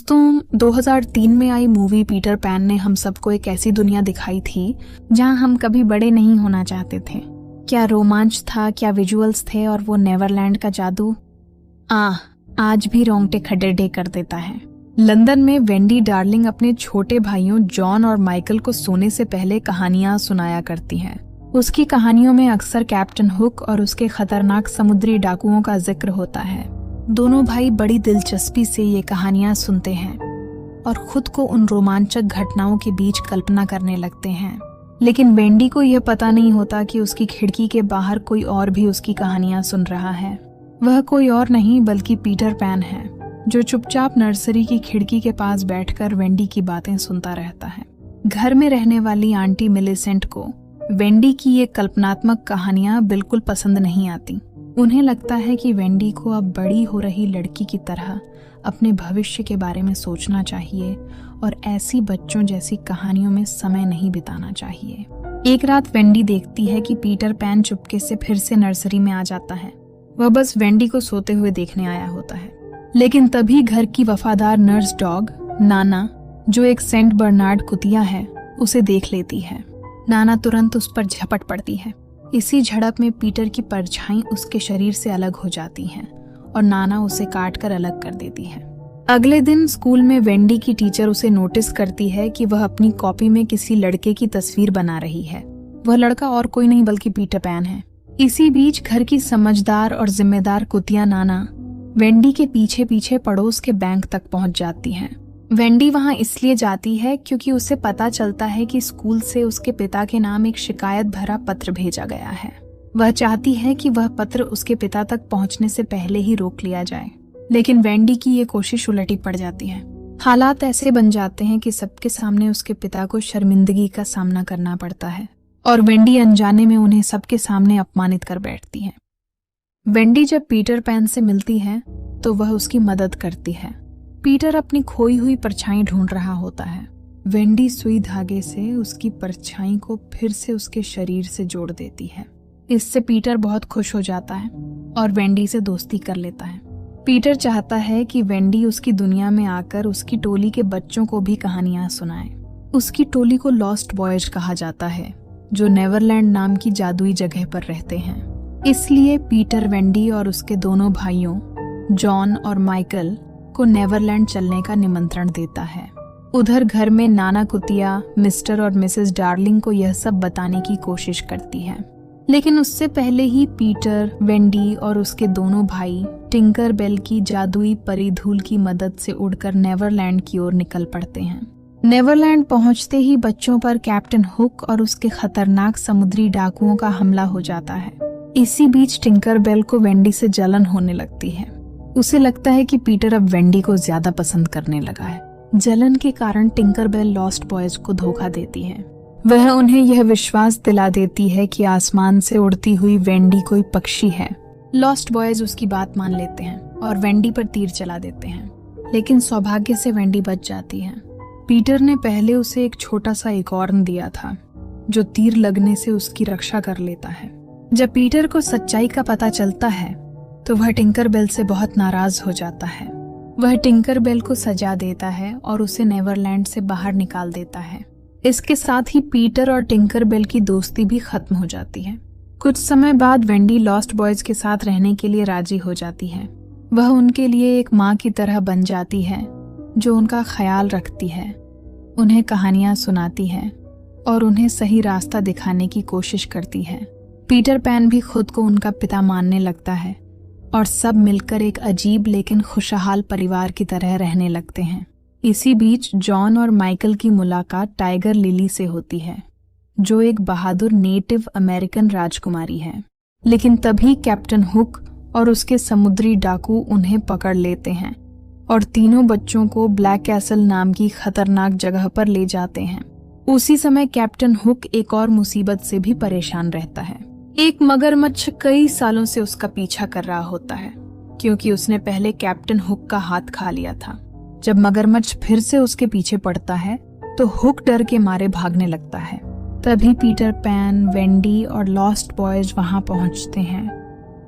दोस्तों 2003 में आई movie Peter pan ने हम सबको एक ऐसी दुनिया दिखाई थी जहां हम कभी बड़े नहीं होना चाहते थे। क्या रोमांच था, क्या विजुअल्स थे और वो नेवरलैंड का जादू आज भी रोंगटे खड़े कर देता है। लंदन में वेंडी डार्लिंग अपने छोटे भाइयों जॉन और माइकल को सोने से पहले कहानियां सुनाया करती हैं। उसकी कहानियों में अक्सर कैप्टन हुक और उसके खतरनाक समुद्री डाकुओं का जिक्र होता है। दोनों भाई बड़ी दिलचस्पी से ये कहानियां सुनते हैं और खुद को उन रोमांचक घटनाओं के बीच कल्पना करने लगते हैं। लेकिन वेंडी को यह पता नहीं होता कि उसकी खिड़की के बाहर कोई और भी उसकी कहानियां सुन रहा है। वह कोई और नहीं बल्कि पीटर पैन है, जो चुपचाप नर्सरी की खिड़की के पास बैठकर वेंडी की बातें सुनता रहता है। घर में रहने वाली आंटी मिलिसेंट को वेंडी की ये कल्पनात्मक कहानियां बिल्कुल पसंद नहीं आती। उन्हें लगता है कि वेंडी को अब बड़ी हो रही लड़की की तरह अपने भविष्य के बारे में सोचना चाहिए और ऐसी बच्चों जैसी कहानियों में समय नहीं बिताना चाहिए। एक रात वेंडी देखती है कि पीटर पैन चुपके से फिर से नर्सरी में आ जाता है। वह बस वेंडी को सोते हुए देखने आया होता है, लेकिन तभी घर की वफादार नर्स डॉग नाना, जो एक सेंट बर्नार्ड कुतिया है, उसे देख लेती है। नाना तुरंत उस पर झपट पड़ती है। इसी झड़प में पीटर की परछाई उसके शरीर से अलग हो जाती है और नाना उसे काट कर अलग कर देती है। अगले दिन स्कूल में वेंडी की टीचर उसे नोटिस करती है कि वह अपनी कॉपी में किसी लड़के की तस्वीर बना रही है। वह लड़का और कोई नहीं बल्कि पीटर पैन है। इसी बीच घर की समझदार और जिम्मेदार कुतिया नाना वेंडी के पीछे पीछे पड़ोस के बैंक तक पहुंच जाती है। वेंडी वहां इसलिए जाती है क्योंकि उसे पता चलता है कि स्कूल से उसके पिता के नाम एक शिकायत भरा पत्र भेजा गया है। वह चाहती है कि वह पत्र उसके पिता तक पहुंचने से पहले ही रोक लिया जाए, लेकिन वेंडी की ये कोशिश उलटी पड़ जाती है। हालात ऐसे बन जाते हैं कि सबके सामने उसके पिता को शर्मिंदगी का सामना करना पड़ता है और वेंडी अनजाने में उन्हें सबके सामने अपमानित कर बैठती है। वेंडी जब पीटर पैन से मिलती है तो वह उसकी मदद करती है। पीटर अपनी खोई हुई परछाई ढूंढ रहा होता है। वेंडी सुई धागे से उसकी परछाई को फिर से उसके शरीर से जोड़ देती है। इससे पीटर बहुत खुश हो जाता है और वेंडी से दोस्ती कर लेता है। पीटर चाहता है कि वेंडी उसकी दुनिया में आकर उसकी टोली के बच्चों को भी कहानियां सुनाए। उसकी टोली को लॉस्ट बॉयज कहा जाता है, जो नेवरलैंड नाम की जादुई जगह पर रहते हैं। इसलिए पीटर वेंडी और उसके दोनों भाइयों जॉन और माइकल को नेवरलैंड चलने का निमंत्रण देता है। उधर घर में नाना कुतिया मिस्टर और मिसेस डार्लिंग को यह सब बताने की कोशिश करती है, लेकिन उससे पहले ही पीटर, वेंडी और उसके दोनों भाई टिंकर बेल की जादुई परिधूल की मदद से उड़कर नेवरलैंड की ओर निकल पड़ते हैं। नेवरलैंड पहुंचते ही बच्चों पर कैप्टन हुक और उसके खतरनाक समुद्री डाकुओं का हमला हो जाता है। इसी बीच टिंकर बेल को वेंडी से जलन होने लगती है। उसे लगता है कि पीटर अब वेंडी को ज्यादा पसंद करने लगा है। जलन के कारण टिंकर बेल लॉस्ट बॉयज को धोखा देती है। वह उन्हें यह विश्वास दिला देती है कि आसमान से उड़ती हुई वेंडी कोई पक्षी है। लॉस्ट बॉयज उसकी बात मान लेते हैं और वेंडी पर तीर चला देते हैं, लेकिन सौभाग्य से वेंडी बच जाती है। पीटर ने पहले उसे एक छोटा सा एकोर्न दिया था, जो तीर लगने से उसकी रक्षा कर लेता है। जब पीटर को सच्चाई का पता चलता है तो वह टिंकर बेल से बहुत नाराज हो जाता है। वह टिंकर बेल को सजा देता है और उसे नेवरलैंड से बाहर निकाल देता है। इसके साथ ही पीटर और टिंकर बेल की दोस्ती भी खत्म हो जाती है। कुछ समय बाद वेंडी लॉस्ट बॉयज के साथ रहने के लिए राजी हो जाती है। वह उनके लिए एक माँ की तरह बन जाती है, जो उनका ख्याल रखती है, उन्हें कहानियां सुनाती है और उन्हें सही रास्ता दिखाने की कोशिश करती है। पीटर पैन भी खुद को उनका पिता मानने लगता है और सब मिलकर एक अजीब लेकिन खुशहाल परिवार की तरह रहने लगते हैं। इसी बीच जॉन और माइकल की मुलाकात टाइगर लिली से होती है, जो एक बहादुर नेटिव अमेरिकन राजकुमारी है। लेकिन तभी कैप्टन हुक और उसके समुद्री डाकू उन्हें पकड़ लेते हैं और तीनों बच्चों को ब्लैक कैसल नाम की खतरनाक जगह पर ले जाते हैं। उसी समय कैप्टन हुक एक और मुसीबत से भी परेशान रहता है। एक मगरमच्छ कई सालों से उसका पीछा कर रहा होता है, क्योंकि उसने पहले कैप्टन हुक का हाथ खा लिया था। जब मगरमच्छ फिर से उसके पीछे पड़ता है तो हुक डर के मारे भागने लगता है। तभी पीटर पैन, वेंडी और लॉस्ट बॉयज वहां पहुंचते हैं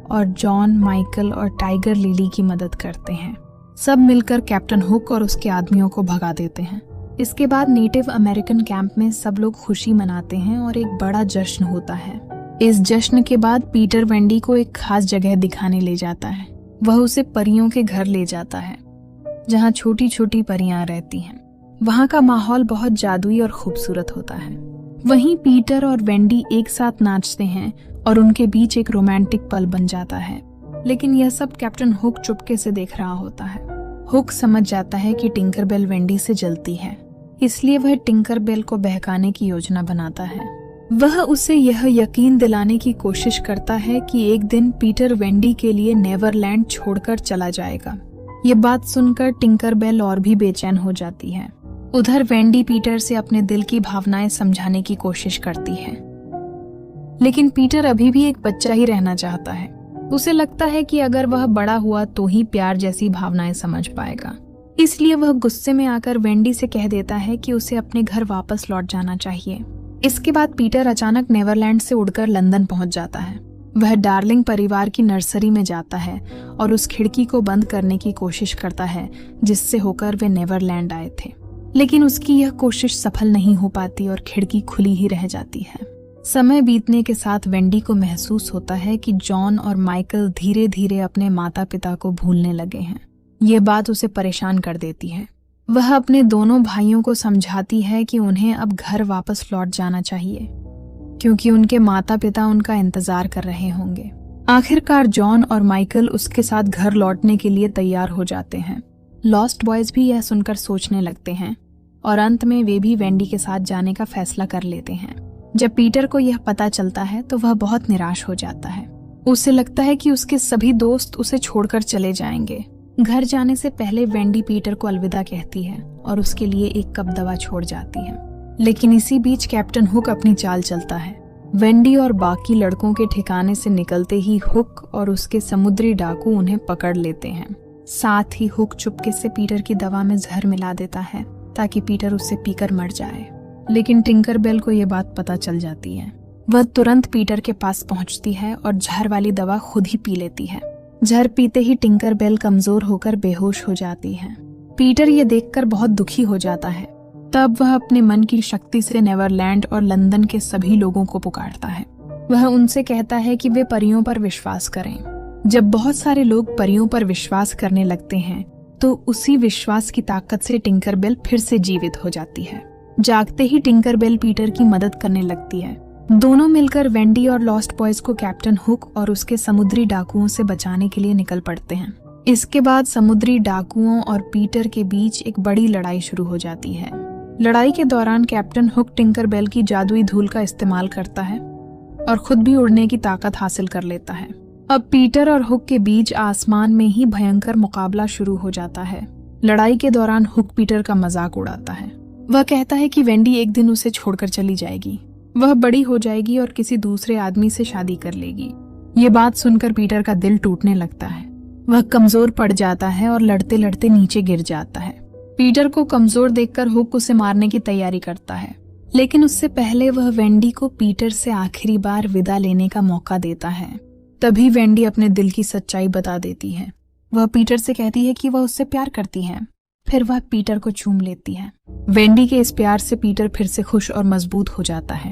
और जॉन, माइकल और टाइगर लिली की मदद करते हैं। सब मिलकर कैप्टन हुक और उसके आदमियों को भगा देते हैं। इसके बाद नेटिव अमेरिकन कैंप में सब लोग खुशी मनाते हैं और एक बड़ा जश्न होता है। इस जश्न के बाद पीटर वेंडी को एक खास जगह दिखाने ले जाता है। वह उसे परियों के घर ले जाता है जहाँ छोटी छोटी परियां रहती हैं। वहाँ का माहौल बहुत जादुई और खूबसूरत होता है। वहीं पीटर और वेंडी एक साथ नाचते हैं और उनके बीच एक रोमांटिक पल बन जाता है। लेकिन यह सब कैप्टन हुक चुपके से देख रहा होता है। हुक समझ जाता है कि टिंकरबेल वेंडी से जलती है, इसलिए वह टिंकरबेल को बहकाने की योजना बनाता है। वह उसे यह यकीन दिलाने की कोशिश करता है कि एक दिन पीटर वेंडी के लिए नेवरलैंड छोड़कर चला जाएगा। ये बात सुनकर टिंकरबेल और भी बेचैन हो जाती है। उधर वेंडी पीटर से अपने दिल की भावनाएं समझाने की कोशिश करती है, लेकिन पीटर अभी भी एक बच्चा ही रहना चाहता है। उसे लगता है कि अगर वह बड़ा हुआ तो ही प्यार जैसी भावनाएं समझ पाएगा। इसलिए वह गुस्से में आकर वेंडी से कह देता है कि उसे अपने घर वापस लौट जाना चाहिए। इसके बाद पीटर अचानक नेवरलैंड से उड़कर लंदन पहुंच जाता है। वह डार्लिंग परिवार की नर्सरी में जाता है और उस खिड़की को बंद करने की कोशिश करता है जिससे होकर वे नेवरलैंड आए थे। लेकिन उसकी यह कोशिश सफल नहीं हो पाती और खिड़की खुली ही रह जाती है। समय बीतने के साथ वेंडी को महसूस होता है कि जॉन और माइकल धीरे धीरे अपने माता पिता को भूलने लगे हैं। ये बात उसे परेशान कर देती है। वह अपने दोनों भाइयों को समझाती है कि उन्हें अब घर वापस लौट जाना चाहिए, क्योंकि उनके माता पिता उनका इंतजार कर रहे होंगे। आखिरकार जॉन और माइकल उसके साथ घर लौटने के लिए तैयार हो जाते हैं। लॉस्ट बॉयज भी यह सुनकर सोचने लगते हैं और अंत में वे भी वेंडी के साथ जाने का फैसला कर लेते हैं। जब पीटर को यह पता चलता है तो वह बहुत निराश हो जाता है। उसे लगता है कि उसके सभी दोस्त उसे छोड़कर चले जाएंगे। घर जाने से पहले वेंडी पीटर को अलविदा कहती है और उसके लिए एक कप दवा छोड़ जाती है। लेकिन इसी बीच कैप्टन हुक अपनी चाल चलता है। वेंडी और बाकी लड़कों के ठिकाने से निकलते ही हुक और उसके समुद्री डाकू उन्हें पकड़ लेते हैं। साथ ही हुक चुपके से पीटर की दवा में जहर मिला देता है ताकि पीटर उससे पीकर मर जाए। लेकिन टिंकरबेल को यह बात पता चल जाती है। वह तुरंत पीटर के पास पहुंचती है और जहर वाली दवा खुद ही पी लेती है। जहर पीते ही टिंकरबेल कमजोर होकर बेहोश हो जाती है। पीटर ये देखकर बहुत दुखी हो जाता है। तब वह अपने मन की शक्ति से नेवरलैंड और लंदन के सभी लोगों को पुकारता है। वह उनसे कहता है कि वे परियों पर विश्वास करें। जब बहुत सारे लोग परियों पर विश्वास करने लगते हैं तो उसी विश्वास की ताकत से टिंकरबेल फिर से जीवित हो जाती है। जागते ही टिंकरबेल पीटर की मदद करने लगती है। दोनों मिलकर वेंडी और लॉस्ट बॉयज को कैप्टन हुक और उसके समुद्री डाकुओं से बचाने के लिए निकल पड़ते हैं। इसके बाद समुद्री डाकुओं और पीटर के बीच एक बड़ी लड़ाई शुरू हो जाती है। लड़ाई के दौरान कैप्टन हुक टिंकरबेल की जादुई धूल का इस्तेमाल करता है और खुद भी उड़ने की ताकत हासिल कर लेता है। अब पीटर और हुक के बीच आसमान में ही भयंकर मुकाबला शुरू हो जाता है। लड़ाई के दौरान हुक पीटर का मजाक उड़ाता है। वह कहता है कि वेंडी एक दिन उसे छोड़कर चली जाएगी। वह बड़ी हो जाएगी और किसी दूसरे आदमी से शादी कर लेगी। ये बात सुनकर पीटर का दिल टूटने लगता है। वह कमजोर पड़ जाता है और लड़ते लड़ते नीचे गिर जाता है। पीटर को कमजोर देखकर हुक उसे मारने की तैयारी करता है, लेकिन उससे पहले वह वेंडी को पीटर से आखिरी बार विदा लेने का मौका देता है। तभी वेंडी अपने दिल की सच्चाई बता देती है। वह पीटर से कहती है कि वह उससे प्यार करती है। फिर वह पीटर को चूम लेती है। वेंडी के इस प्यार से पीटर फिर से खुश और मजबूत हो जाता है।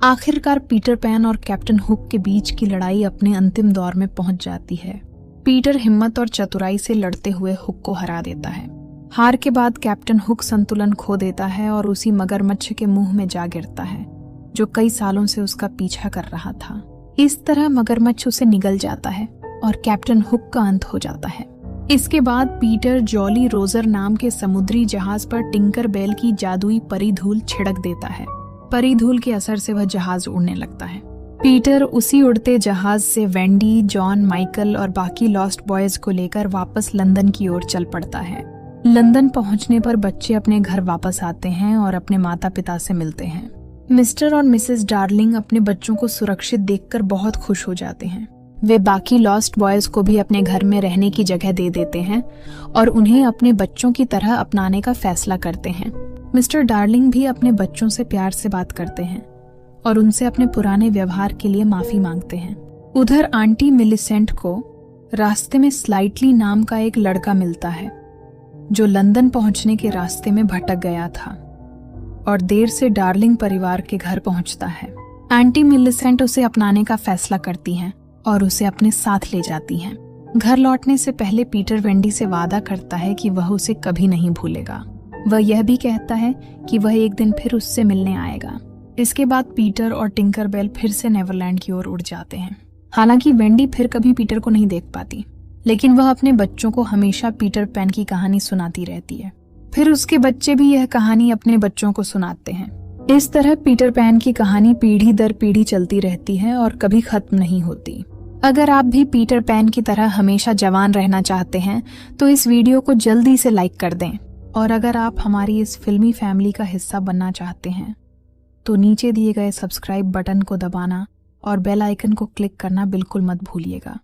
आखिरकार पीटर पैन और कैप्टन हुक के बीच की लड़ाई अपने अंतिम दौर में पहुंच जाती है। पीटर हिम्मत और चतुराई से लड़ते हुए हुक को हरा देता है। हार के बाद कैप्टन हुक संतुलन खो देता है और उसी मगरमच्छ के मुंह में जा गिरता है जो कई सालों से उसका पीछा कर रहा था। इस तरह मगरमच्छ उसे निगल जाता है और कैप्टन हुक का अंत हो जाता है। इसके बाद पीटर जॉली रोजर नाम के समुद्री जहाज पर टिंकरबेल की जादुई परी धूल छिड़क देता है। परी धूल के असर से वह जहाज उड़ने लगता है। पीटर उसी उड़ते जहाज से वेंडी, जॉन, माइकल और बाकी लॉस्ट बॉयज को लेकर वापस लंदन की ओर चल पड़ता है। लंदन पहुंचने पर बच्चे अपने घर वापस आते हैं और अपने माता पिता से मिलते हैं। मिस्टर और मिसेस डार्लिंग अपने बच्चों को सुरक्षित देखकर बहुत खुश हो जाते हैं। वे बाकी लॉस्ट बॉयज को भी अपने घर में रहने की जगह दे देते हैं और उन्हें अपने बच्चों की तरह अपनाने का फैसला करते हैं। मिस्टर डार्लिंग भी अपने बच्चों से प्यार से बात करते हैं और उनसे अपने पुराने व्यवहार के लिए माफी मांगते हैं। उधर आंटी मिलिसेंट को रास्ते में स्लाइटली नाम का एक लड़का मिलता है जो लंदन पहुंचने के रास्ते में भटक गया था और देर से डार्लिंग परिवार के घर पहुंचता है। आंटी मिलिसेंट उसे अपनाने का फैसला करती हैं और उसे अपने साथ ले जाती हैं। घर लौटने से पहले पीटर वेंडी से वादा करता है कि वह उसे कभी नहीं भूलेगा। वह यह भी कहता है कि वह एक दिन फिर उससे मिलने आएगा। इसके बाद पीटर और टिंकरबेल फिर से नेवरलैंड की ओर उड़ जाते हैं। हालांकि वेंडी फिर कभी पीटर को नहीं देख पाती, लेकिन वह अपने बच्चों को हमेशा पीटर पैन की कहानी सुनाती रहती है। फिर उसके बच्चे भी यह कहानी अपने बच्चों को सुनाते हैं। इस तरह पीटर पैन की कहानी पीढ़ी दर पीढ़ी चलती रहती है और कभी खत्म नहीं होती। अगर आप भी पीटर पैन की तरह हमेशा जवान रहना चाहते हैं तो इस वीडियो को जल्दी से लाइक कर दें। और अगर आप हमारी इस फिल्मी फैमिली का हिस्सा बनना चाहते हैं तो नीचे दिए गए सब्सक्राइब बटन को दबाना और बेल आइकन को क्लिक करना बिल्कुल मत भूलिएगा।